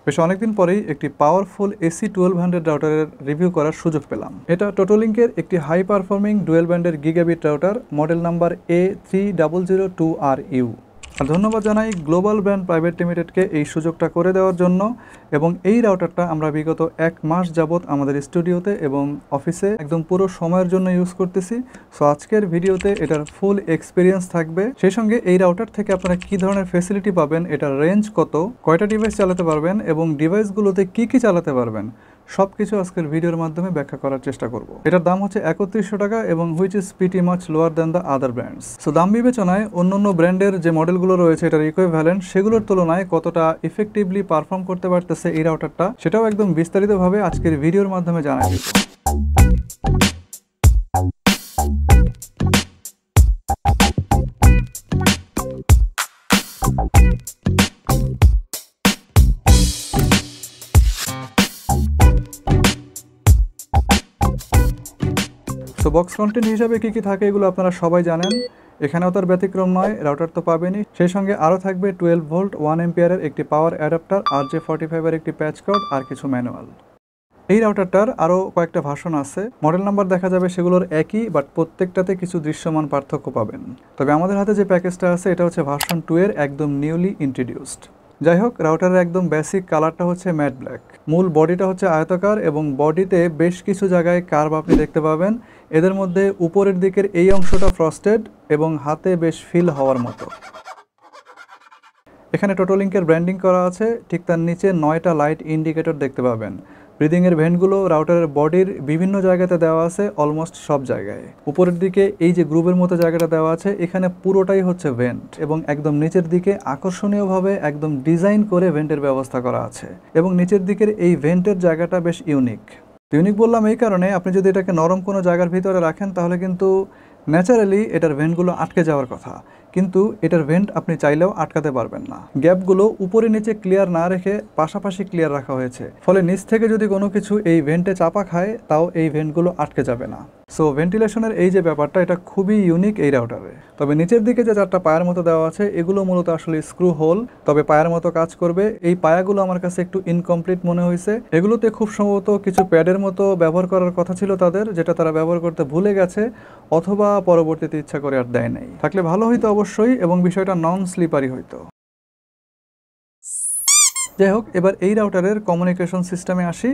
বেশ অনেকদিন পরেই একটি পাওয়ারফুল AC1200 রাউটারের রিভিউ করার সুযোগ পেলাম। এটা টোটোলিঙ্কের একটি হাই পারফর্মিং ডুয়েল ব্যান্ডের gigabit router, model number A3002RU। ধন্যবাদ জানাই গ্লোবাল ব্র্যান্ড প্রাইভেট লিমিটেডকে এই সুযোগটা করে দেওয়ার জন্য। এবং এই রাউটারটা আমরা বিগত 1 মাস যাবত আমাদের স্টুডিওতে এবং অফিসে একদম পুরো সময়ের জন্য ইউজ করতেছি। সো আজকের ভিডিওতে এটার ফুল এক্সপিরিয়েন্স থাকবে। সেই সঙ্গে এই রাউটার থেকে আপনারা কী ধরনের ফ্যাসিলিটি পাবেন, এটার রেঞ্জ কত, কয়টা ডিভাইস চালাতে পারবেন এবং ডিভাইসগুলোতে কী কী চালাতে পারবেন, সব কিছু আজকের ভিডিওর মাধ্যমে ব্যাখ্যা করার চেষ্টা করব। এটার দাম হচ্ছে 3100 টাকা এবং which is pretty much lower than the other brands. So দাম বিবেচনায় অন্যান্য ব্র্যান্ডের যে মডেলগুলো রয়েছে এটার ইকুইভ্যালেন্ট, সেগুলোর তুলনায় কতটা ইফেক্টিভলি পারফর্ম করতে পারতেছে এই রাউটারটা, সেটাও একদম বিস্তারিতভাবে আজকের ভিডিওর মাধ্যমে জানাই দিব। সো বক্স কন্টেন্ট হিসাবে কী কী থাকে এগুলো আপনারা সবাই জানেন, এখানেও তার ব্যতিক্রম নয়। রাউটার তো পাবেনই, সেই সঙ্গে আরও থাকবে 12 ভোল্ট 1 অ্যাম্পিয়ারের একটি পাওয়ার অ্যাডাপ্টার, RJ45 এর একটি প্যাচ কোড আর কিছু ম্যানুয়াল। এই রাউটারটার আরও কয়েকটা ভার্সন আছে, মডেল নাম্বার দেখা যাবে সেগুলোর একই, বাট প্রত্যেকটাতে কিছু দৃশ্যমান পার্থক্য পাবেন। তবে আমাদের হাতে যে প্যাকেজটা আছে এটা হচ্ছে ভার্সন 2 এর একদম নিউলি ইন্ট্রোডিউসড। যাই হোক, রাউটারের একদম বেসিক কালারটা হচ্ছে ম্যাট ব্ল্যাক, মূল বডিটা হচ্ছে আয়তাকার এবং বডিতে বেশ কিছু জায়গায় কার্ভ আপনি দেখতে পাবেন। এদের মধ্যে উপরের দিকের এই অংশটা ফ্রস্টেড এবং হাতে বেশ ফিল হওয়ার মতো। এখানে টোটোলিঙ্কের ব্র্যান্ডিং করা আছে, ঠিক তার নিচে 9টা লাইট ইন্ডিকেটর দেখতে পাবেন। ব্রিদিংয়ের ভেন্টগুলো রাউটারের বডির বিভিন্ন জায়গাতে দেওয়া আছে, অলমোস্ট সব জায়গায়। উপরের দিকে এই যে গ্রুপের মতো জায়গাটা দেওয়া আছে, এখানে পুরোটাই হচ্ছে ভেন্ট এবং একদম নিচের দিকে আকর্ষণীয়ভাবে একদম ডিজাইন করে ভেন্টের ব্যবস্থা করা আছে এবং নিচের দিকের এই ভেন্টের জায়গাটা বেশ ইউনিক। ইউনিক বললাম এই কারণে, আপনি যদি এটাকে নরম কোনো জায়গার ভিতরে রাখেন তাহলে কিন্তু ন্যাচারালি এটার ভেন্টগুলো আটকে যাওয়ার কথা, কিন্তু এটার ভেন্ট আপনি চাইলেও আটকাতে পারবেন না। গ্যাপগুলো উপরে নিচে ক্লিয়ার না রেখে পাশাপাশি ক্লিয়ার রাখা হয়েছে, ফলে নিচ থেকে যদি কোনো কিছু এই ভেন্টে চাপা খায় তাও এই ভেন্টগুলো আটকে যাবে না। সো ভেন্টিলেশনের এই যে ব্যাপারটা, এটা খুবই ইউনিক এই রাউটারে। তবে নিচের দিকে যে 4টা পায়ের মতো দেওয়া আছে এগুলো মূলত আসলে স্ক্রু হোল, তবে পায়ের মতো কাজ করবে। এই পায়াগুলো আমার কাছে একটু ইনকমপ্লিট মনে হয়েছে। এগুলোতে খুব সম্ভবত কিছু প্যাডের মতো ব্যবহার করার কথা ছিল তাদের, যেটা তারা ব্যবহার করতে ভুলে গেছে অথবা পরবর্তীতে ইচ্ছা করে আর দেয় নাই। থাকলে ভালো হইতো অবশ্যই, এবং বিষয়টা নন স্লিপারি হইতো। যাই হোক, এবার এই রাউটারের কমিউনিকেশন সিস্টেমে আসি।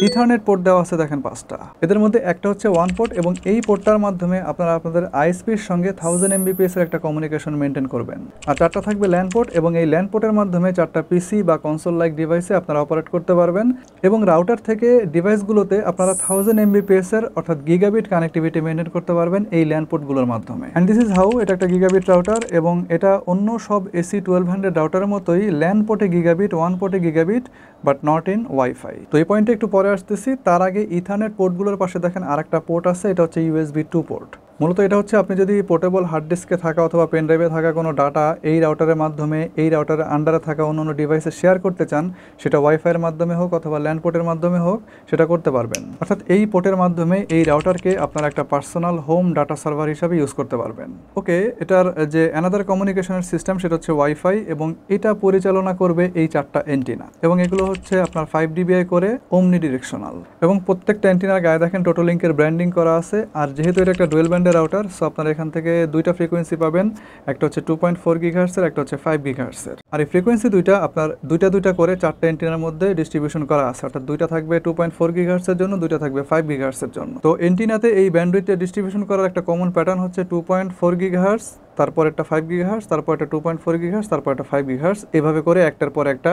ইথারনেট পোর্ট দেওয়া আছে দেখেন 5টা, এদের মধ্যে একটা হচ্ছে 1 পোর্ট এবং এই পোর্টটার মাধ্যমে আপনারা আপনাদের আইএসপির সঙ্গে 1000 Mbps এর একটা কমিউনিকেশন মেনটেন করবেন। আর 4টা থাকবে ল্যান্ড পোর্ট এবং এই ল্যান্ড পোর্টের মাধ্যমে 4টা পিসি বা কনসোল লাইক ডিভাইসে আপনারা অপারেট করতে পারবেন এবং রাউটার থেকে ডিভাইসগুলোতে আপনারা 1000 Mbps এর অর্থাৎ গিগাবিট কানেক্টিভিটি মেনটেন করতে পারবেন এই ল্যান্ড পোর্টগুলোর মাধ্যমে। অ্যান্ড দিস ইজ হাউ এটা একটা গিগাবিট রাউটার এবং এটা অন্য সব AC1200 রাউটারের মতোই ল্যান্ড পোর্টে গিগাবিট, 1 পোর্টে gigabit, but not in WiFi. তো এই পয়েন্টে একটু পরে আসতেছি। তার আগে ইথারনেট পোর্টগুলোর পাশে দেখেন আরেকটা পোর্ট আছে, এটা হচ্ছে USB 2 পোর্ট। মূলত এটা হচ্ছে আপনি যদি পোর্টেবল হার্ড ডিস্কে থাকা অথবা পেন ড্রাইভে থাকা কোনো ডাটা এই রাউটারের মাধ্যমে এই রাউটারের আন্ডারে থাকা অন্য ডিভাইসে শেয়ার করতে চান, সেটা ওয়াইফাইয়ের মাধ্যমে হোক অথবা ল্যান্ড পোর্টের মাধ্যমে হোক, সেটা করতে পারবেন। অর্থাৎ এই পোর্টের মাধ্যমে এই রাউটারকে আপনারা একটা পার্সোনাল হোম ডাটা সার্ভার হিসাবে ইউজ করতে পারবেন। ওকে, এটার যে অ্যানাদার কমিউনিকেশনের সিস্টেম সেটা হচ্ছে ওয়াইফাই এবং এটা পরিচালনা করবে এই 4টা এন্টিনা এবং এগুলো হচ্ছে আপনার 5 dBi করে ওমনি ডিরেকশনাল এবং প্রত্যেকটা এন্টিনার গায়ে দেখেন টোটোলিঙ্কের ব্র্যান্ডিং করা আছে। আর যেহেতু এটা একটা ডুয়েল ব্যান্ড রাউটার, সো আপনারা এখান থেকে 2টা ফ্রিকোয়েন্সি পাবেন, একটা হচ্ছে 2.4 GHz এর, একটা হচ্ছে 5 GHz এর। আর এই ফ্রিকোয়েন্সি দুইটা আপনার দুইটা করে 4টা এন্টিনার মধ্যে ডিস্ট্রিবিউশন করা আছে, অর্থাৎ 2টা থাকবে 2.4 GHz এর জন্য, 2টা থাকবে 5 GHz এর জন্য। তো এন্টিনাতে এই ব্যান্ডউইথে ডিস্ট্রিবিউশন করার একটা কমন প্যাটার্ন হচ্ছে 2.4 GHz, তারপর একটা 5 GHz, তারপর একটা 2.4 GHz, তারপর একটা 5 GHz, এভাবে করে একটার পর একটা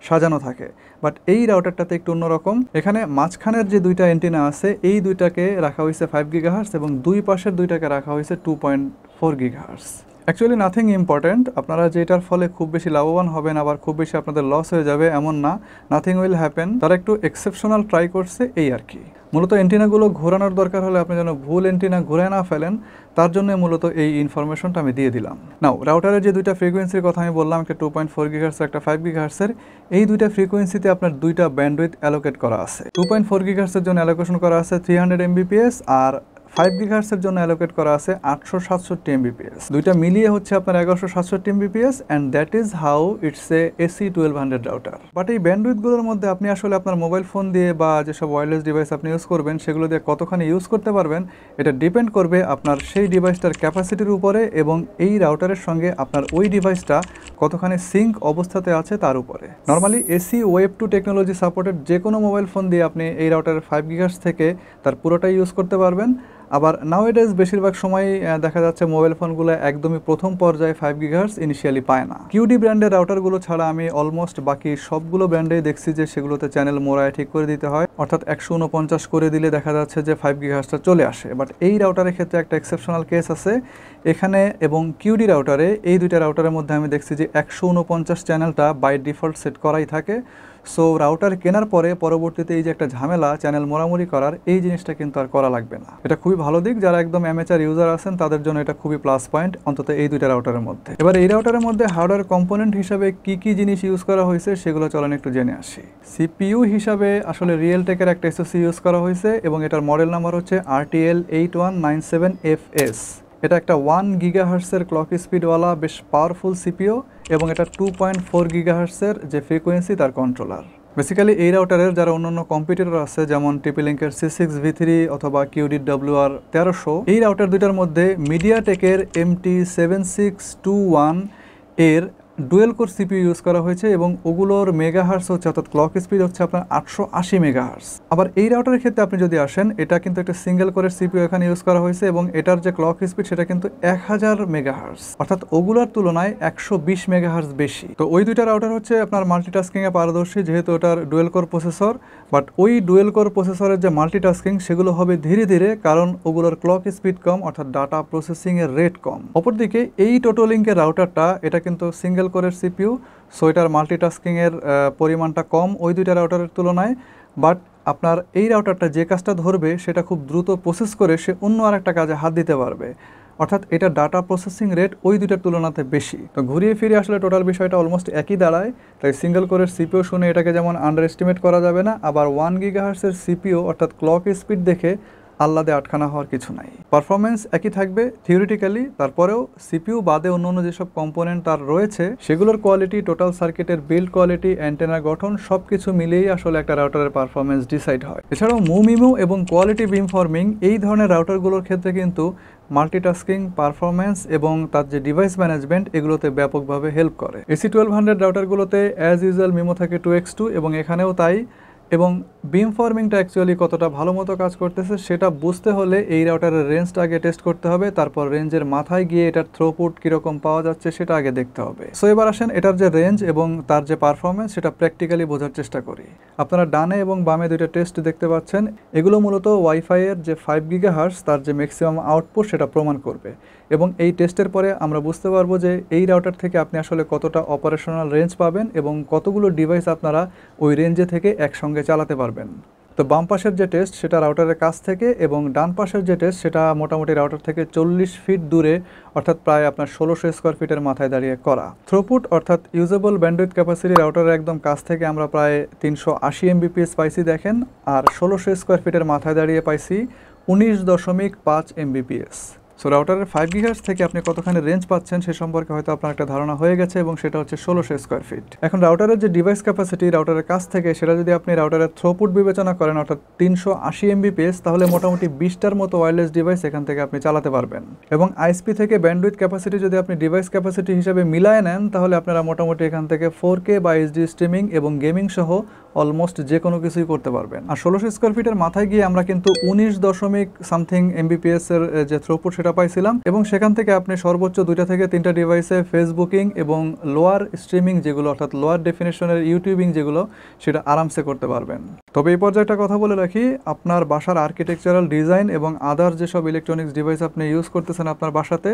সাজানো থাকে। বাট এই রাউটারটাতে একটু অন্যরকম, এখানে মাঝখানের যে 2টা এন্টিনা আছে এই 2টাকে রাখা হয়েছে 5 GHz এবং দুই পাশের 2টাকে রাখা হয়েছে 2.4 GHz। অ্যাকচুয়ালি নাথিং ইম্পর্টেন্ট, আপনারা যেটার ফলে খুব বেশি লাভবান হবেন আবার খুব বেশি আপনাদের লস হয়ে যাবে এমন না, নাথিং উইল হ্যাপেন। তারা একটু এক্সেপশনাল ট্রাই করছে এই আর কি। মূলত এন্টিনাগুলো ঘোরানোর দরকার হলে আপনি যেন ভুল এন্টিনা ঘুরে না ফেলেন, তার জন্য মূলত এই ইনফরমেশনটা আমি দিয়ে দিলাম। নাও রাউটারের যে 2টা ফ্রিকোয়েন্সির কথা আমি বললাম, একটা 2.4 GHz একটা 5 GHz এর, এই 2টা ফ্রিকোয়েন্সিতে আপনার 2টা ব্যান্ডউইথ অ্যালোকেট করা আছে। 2.4 GHz এর জন্য অ্যালোকেশন করা আছে 300 Mbps আর 5 গিগাহার্টজের জন্য অ্যালোকেট করা আছে 867 এমবিপিএস। দুইটা মিলিয়ে হচ্ছে আপনার 1167 Mbps and that is how it's a AC1200 router. But এই ব্যান্ডউইথগুলোর মধ্যে আপনি আসলে আপনার মোবাইল ফোন দিয়ে বা যেসব ওয়্যারলেস ডিভাইস আপনি ইউজ করবেন সেগুলো দিয়ে কতখানি ইউজ করতে পারবেন এটা ডিপেন্ড করবে আপনার সেই ডিভাইসটার ক্যাপাসিটির উপরে এবং এই রাউটারের সঙ্গে আপনার ওই ডিভাইসটা কতখানি সিঙ্ক অবস্থাতে আছে তার উপরে। Normally AC web two technology supported যে কোনো মোবাইল ফোন দিয়ে আপনি এই রাউটারের 5 গিগাহার্টজ থেকে তার পুরোটাই ইউজ করতে পারবেন। আবার নাওএডেজ বেশিরভাগ সময় দেখা যাচ্ছে মোবাইল ফোনগুলো একদমই প্রথম পর্যায়ে 5 গিগাহার্টজ ইনিশিয়ালি পায় না। কিউডি ব্র্যান্ডের রাউটারগুলো ছাড়া আমি অলমোস্ট বাকি সবগুলো ব্র্যান্ডেই দেখছি যে সেগুলোতে চ্যানেল মোড়ায় ঠিক করে দিতে হয়, অর্থাৎ 149 করে দিলে দেখা যাচ্ছে যে 5 গিগাহার্টজটা চলে আসে। বাট এই রাউটারের ক্ষেত্রে একটা এক্সেপশনাল কেস আছে এখানে এবং কিউডি রাউটারে, এই দুইটা রাউটারের মধ্যে আমি দেখছি যে 149 চ্যানেলটা বাই ডিফল্ট সেট করাই থাকে। সো রাউটার কেনার পরে পরবর্তীতে এই যে একটা ঝামেলা চ্যানেল মোড়ামুড়ি করার, এই জিনিসটা কিন্তু আর করা লাগবে না। এটা খুবই ভালো দিক, যারা একদম অ্যামেচার ইউজার আছেন তাদের জন্য এটা খুবই প্লাস পয়েন্ট, অন্তত এই দুইটা রাউটারের মধ্যে। এবার এই রাউটারের মধ্যে হার্ডওয়্যার কম্পোনেন্ট হিসাবে কি কি জিনিস ইউজ করা হয়েছে সেগুলো চলেন একটু জেনে আসি। সিপিইউ হিসাবে আসলে রিয়েলটেকের একটা এসওসি ইউজ করা হয়েছে এবং এটার মডেল নাম্বার হচ্ছে RTL 8197FS। এটা একটা 1 গিগাহার্টসের ক্লক স্পিডওয়ালা বেশ পাওয়ারফুল সিপিইউ এবং এটা 2.4 গিগাহার্টসের যে ফ্রিকোয়েন্সি তার কন্ট্রোলার। বেসিক্যালি এই রাউটারের যারা অন্যান্য কম্পিটিটর আছে যেমন টিপিলিঙ্কের C6V3 অথবা QD-WR1300, এই রাউটার দুইটার মধ্যে মিডিয়াটেকের MT7621 এর ডুয়েল কোর সিপিইউ ইউজ করা হয়েছে এবং ওগুলোর মেগাহার্টস হচ্ছে অর্থাৎ ক্লক স্পিড হচ্ছে আপনার 880 মেগাহার্টস। আবার এই রাউটারের ক্ষেত্রে আপনি যদি আসেন, এটা কিন্তু একটা সিঙ্গেল কোরের সিপিইউ এখানে ইউজ করা হয়েছে এবং এটার যে ক্লক স্পিড সেটা কিন্তু 1000 মেগাহার্টস, অর্থাৎ ওগুলোর তুলনায় 120 মেগাহার্টস বেশি। তো ওই দুইটা রাউটার হচ্ছে আপনার মাল্টিটাস্কিংয়ে পারদর্শী যেহেতু ওটার ডুয়েল কোর প্রসেসর। বাট ওই ডুয়েল কোর প্রসেসরের যে মাল্টিটাস্কিং সেগুলো হবে ধীরে ধীরে, কারণ ওগুলোর ক্লক স্পিড কম অর্থাৎ ডাটা প্রসেসিংয়ের রেট কম। অপরদিকে এই টোটোলিঙ্কের রাউটারটা এটা কিন্তু সিঙ্গেল কোরের সিপিইউ, সো এটার মাল্টিটাস্কিংয়ের পরিমাণটা কম ওই দুইটা রাউটারের তুলনায়। বাট আপনার এই রাউটারটা যে কাজটা ধরবে সেটা খুব দ্রুত প্রসেস করে সে অন্য আরেকটা কাজে হাত দিতে পারবে, অর্থাৎ এটা ডাটা প্রসেসিং রেট ওই দুইটার তুলনাতে বেশি। তো ঘুরিয়ে ফিরে আসলে টোটাল বিষয়টা অলমোস্ট একই দাঁড়ায়। তাই সিঙ্গেল কোরের সিপিইউ শুনে এটাকে যেমন আন্ডার এস্টিমেট করা যাবে না, আবার 1 গিগাহার্টসের সিপিইউ অর্থাৎ ক্লক স্পিড দেখে আল্লাদে আটখানা হওয়ার কিছু নাই। পারফরমেন্স একই থাকবে থিওরিটিক্যালি, তারপরেও সিপিইউ বাদে অন্যান্য যেসব কম্পোনেন্ট তার রয়েছে সেগুলোর কোয়ালিটি, টোটাল সার্কিটের বিল্ড কোয়ালিটি, অ্যান্টেনার গঠন সব কিছু মিলিয়েই আসলে একটা রাউটারের পারফরমেন্স ডিসাইড হয়। এছাড়াও মুমিমু এবং কোয়ালিটি বিমফর্মিং এই ধরনের রাউটারগুলোর ক্ষেত্রে কিন্তু মাল্টিটাস্কিং, পারফরমেন্স এবং তার যে ডিভাইস ম্যানেজমেন্ট এগুলোতে ব্যাপকভাবে হেল্প করে। AC1200 রাউটারগুলোতে অ্যাজ ইউজুয়াল মিমো থাকে 2x2 এবং এখানেও তাই। এবং বিম ফর্মিংটা অ্যাকচুয়ালি কতটা ভালো মতো কাজ করতেছে সেটা বুঝতে হলে এই রাউটারের রেঞ্জটা আগে টেস্ট করতে হবে, তারপর রেঞ্জের মাথায় গিয়ে এটার থ্রোপুট কীরকম পাওয়া যাচ্ছে সেটা আগে দেখতে হবে। সো এবার আসেন এটার যে রেঞ্জ এবং তার যে পারফরমেন্স সেটা প্র্যাকটিক্যালি বোঝার চেষ্টা করি। আপনারা ডানে এবং বামে দুইটা টেস্ট দেখতে পাচ্ছেন, এগুলো মূলত ওয়াইফাইয়ের যে 5 গিগাহার্টস তার যে ম্যাক্সিমাম আউটপুট সেটা প্রমাণ করবে এবং এই টেস্টের পরে আমরা বুঝতে পারবো যে এই রাউটার থেকে আপনি আসলে কতটা অপারেশনাল রেঞ্জ পাবেন এবং কতগুলো ডিভাইস আপনারা ওই রেঞ্জে থেকে একসঙ্গে চালাতে পারবেন। তো বাম পাশের যে টেস্ট সেটা রাউটারের কাছ থেকে এবং ডান পাশের যে টেস্ট সেটা মোটামুটি রাউটার থেকে 40 ফিট দূরে, অর্থাৎ প্রায় আপনার 1600 স্কোয়ার ফিটের মাথায় দাঁড়িয়ে করা। থ্রোপুট অর্থাৎ ইউজেবল ব্যান্ডউইথ ক্যাপাসিটি রাউটারের একদম কাছ থেকে আমরা প্রায় 380 এমবিপিএস পাইছি দেখেন, আর 1600 স্কোয়ার ফিটের মাথায় দাঁড়িয়ে পাইছি 19.5 এমবিপিএস। সো রাউটারের 5 গিগাহার্টজ থেকে আপনি কতখানি রেঞ্জ পাচ্ছেন সে সম্পর্কে হয়তো আপনার একটা ধারণা হয়ে গেছে এবং সেটা হচ্ছে 1600 স্কোয়ার ফিট। এখন রাউটারের যে ডিভাইস ক্যাপাসিটি রাউটারের কাছ থেকে সেটা যদি আপনি রাউটারের থ্রোপুট বিবেচনা করেন অর্থাৎ 380 এমবিপিএস, তাহলে মোটামুটি 20টার মতো ওয়্যারলেস ডিভাইস এখান থেকে আপনি চালাতে পারবেন। এবং আইএসপি থেকে ব্যান্ডউইথ ক্যাপাসিটি যদি আপনি ডিভাইস ক্যাপাসিটি হিসেবে মিলায় নেন তাহলে আপনারা মোটামুটি এখান থেকে 4K বা HD স্ট্রিমিং এবং গেমিং সহ অলমোস্ট যে কোনো কিছুই করতে পারবেন। আর 1600 স্কোয়ার ফিটের মাথায় গিয়ে আমরা কিন্তু 19.something এমবিপিএস এর যে থ্রোপুট সেটা পাইছিলাম এবং সেখান থেকে আপনি সর্বোচ্চ 2টা থেকে 3টা ডিভাইসে ফেসবুকিং এবং লোয়ার স্ট্রিমিং যেগুলো অর্থাৎ লোয়ার ডেফিনেশনের ইউটিউবিং যেগুলো সেটা আরামসে করতে পারবেন। তবে এই পর্যায়ে কথা বলে রাখি, আপনার বাসার আর্কিটেকচারাল ডিজাইন এবং আদার যেসব ইলেকট্রনিক্স ডিভাইস আপনি ইউজ করতেছেন আপনার বাসাতে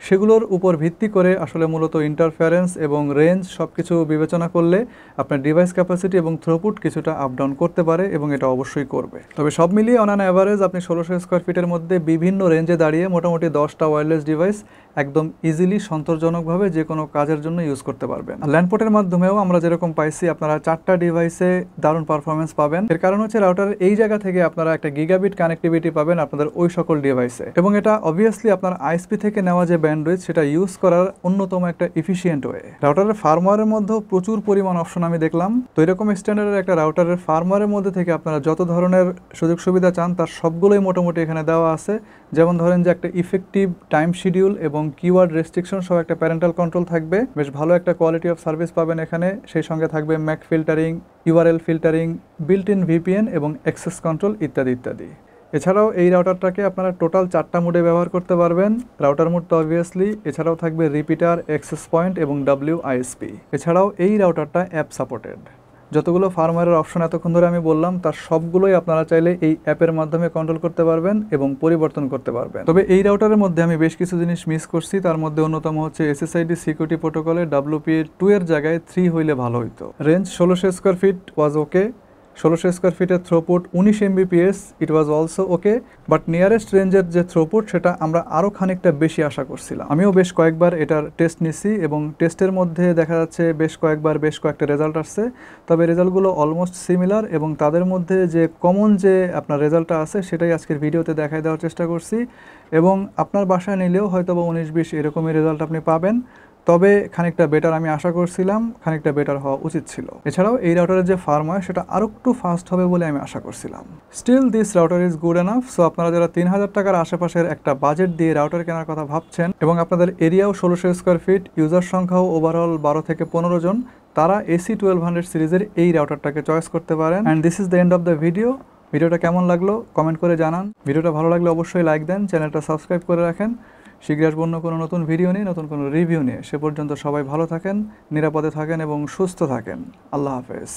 সেগুলোর উপর ভিত্তি করে আসলে মূলত ইন্টারফারেন্স এবং রেঞ্জ সব কিছু বিবেচনা করলে আপনার ডিভাইস ক্যাপাসিটি এবং থ্রোপুট কিছুটা আপ ডাউন করতে পারে এবং এটা অবশ্যই করবে। তবে সব মিলিয়ে অন অ্যান অ্যাভারেজ আপনি 1600 স্কোয়ার ফিটের মধ্যে বিভিন্ন রেঞ্জে দাঁড়িয়ে মোটামুটি 10টা ওয়্যারলেস ডিভাইস একদম ইজিলি সন্তোষজনকভাবে যে কোনো কাজের জন্য ইউজ করতে পারবেন। ল্যান্ডপোর্টের মাধ্যমেও আমরা যেরকম পাইছি আপনারা 4টা ডিভাইসে দারুণ পারফরমেন্স পাবেন এর কারণ হচ্ছে রাউটারের এই জায়গা থেকে আপনারা একটা গিগাবিট কানেক্টিভিটি পাবেন আপনাদের ওই সকল ডিভাইসে, এবং এটা অবভিয়াসলি আপনার আইএসপি থেকে নেওয়া যে ব্যান্ডউইথ সেটা ইউজ করার অন্যতম একটা এফিশিয়েন্ট ওয়ে। রাউটারের ফার্মওয়্যারের মধ্যেও প্রচুর পরিমাণ অপশন আমি দেখলাম। তো এরকম স্ট্যান্ডার্ডের একটা রাউটারের ফার্মওয়্যারের মধ্যে থেকে আপনারা যত ধরনের সুযোগ সুবিধা চান তার সবগুলোই মোটামুটি এখানে দেওয়া আছে। যেমন ধরেন যে একটা ইফেক্টিভ টাইম শিডিউল এবং কিওয়ার্ড রেস্ট্রিকশন সহ একটা প্যারেন্টাল কন্ট্রোল থাকবে, বেশ ভালো একটা কোয়ালিটি অফ সার্ভিস পাবেন এখানে। সেই সঙ্গে থাকবে Mac filtering, URL filtering, built in VPN এবং অ্যাক্সেস কন্ট্রোল ইত্যাদি ইত্যাদি। এছাড়াও এই রাউটারটাকে আপনারা টোটাল 4টা মোডে ব্যবহার করতে পারবেন। রাউটার মোড তো অবভিয়াসলি, এছাড়াও থাকবে রিপিটার, অ্যাক্সেস পয়েন্ট এবং WISP। এছাড়াও এই রাউটারটা অ্যাপ সাপোর্টেড। যতগুলো ফার্মওয়্যারের অপশন এতক্ষণ ধরে আমি বললাম তার সবগুলোই আপনারা চাইলে এই অ্যাপের মাধ্যমে কন্ট্রোল করতে পারবেন এবং পরিবর্তন করতে পারবেন। তবে এই রাউটারের মধ্যে আমি বেশ কিছু জিনিস মিস করছি। তার মধ্যে অন্যতম হচ্ছে SSID সিকিউরিটি প্রোটোকলে WPA2 এর জায়গায় 3 হইলে ভালো হইতো। রেঞ্জ 1600 স্কোয়ার ফিট ওয়াজ ওকে। 1600 স্কোয়ার ফিটের throughput 19 Mbps, it was also okay. But nearest রেঞ্জের যে থ্রোপুট সেটা আমরা আরও খানিকটা বেশি আশা করছিলাম। আমিও বেশ কয়েকবার এটার টেস্ট নিছি এবং টেস্টের মধ্যে দেখা যাচ্ছে বেশ কয়েকটা রেজাল্ট আসছে। তবে রেজাল্টগুলো অলমোস্ট সিমিলার এবং তাদের মধ্যে যে কমন যে আপনার রেজাল্টটা আছে সেটাই আজকের ভিডিওতে দেখাই দেওয়ার চেষ্টা করছি। এবং আপনার বাসায় নিলেও হয়তো বা 19-20 এরকমই রেজাল্ট আপনি পাবেন। তবে খানিকটা বেটার আমি আশা করছিলাম, খানিকটা বেটার হওয়া উচিত ছিল। এছাড়াও এই রাউটারের যে ফার্মওয়্যার সেটা আরও একটু ফাস্ট হবে বলে আমি আশা করছিলাম। Still this router is good enough. So আপনারা যারা 3000 টাকার আশেপাশের একটা বাজেট দিয়ে রাউটার কেনার কথা ভাবছেন এবং আপনাদের এরিয়াও 1600 স্কোয়ার ফিট, ইউজার সংখ্যাও ওভারঅল 12 থেকে 15 জন, তারা AC1200 সিরিজের এই রাউটারটাকে চয়েস করতে পারেন। And this is the end of the video. ভিডিওটা কেমন লাগলো কমেন্ট করে জানান। ভিডিওটা ভালো লাগলে অবশ্যই লাইক দেন, চ্যানেলটা সাবস্ক্রাইব করে রাখেন। শীঘ্রই আসবো অন্য কোনো নতুন ভিডিও নিয়ে, নতুন কোনো রিভিউ নিয়ে। সে পর্যন্ত সবাই ভালো থাকেন, নিরাপদে থাকেন এবং সুস্থ থাকেন। আল্লাহ হাফেজ।